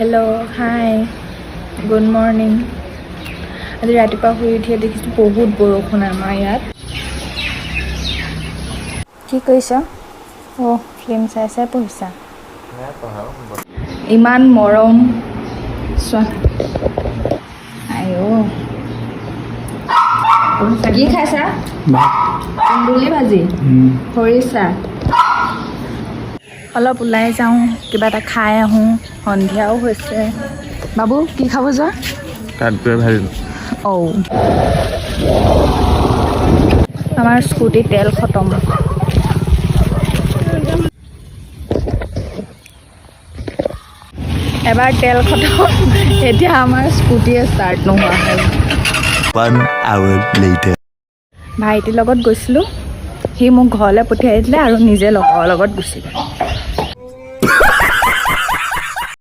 hello' hi good morning আজি ৰাতিপুৱা শুই উঠিয়ে দেখিছোঁ বহুত বৰষুণ আমাৰ ইয়াত কি কৰিছ অঁ ফিল্ম চাই চাই পঢ়িছা ইমান মৰম চোৱা আইঅ কি খাইছা কুন্দুলি ভাজি খৰিচা অলপ ওলাই যাওঁ কিবা এটা খাই আহোঁ সন্ধিয়াও হৈছে বাবু কি খাব যোৱা কাঠপুৰা ভাজি আমাৰ স্কুটিৰ তেল খতম এবাৰ তেল খতম এতিয়া আমাৰ স্কুটিয়ে ষ্টাৰ্ট নোহোৱা হ'ল 1 hour later ভাইটিৰ লগত গৈছিলোঁ সি মোক ঘৰলৈ পঠিয়াই দিলে আৰু নিজে লগৰ লগত গুচি গ'ল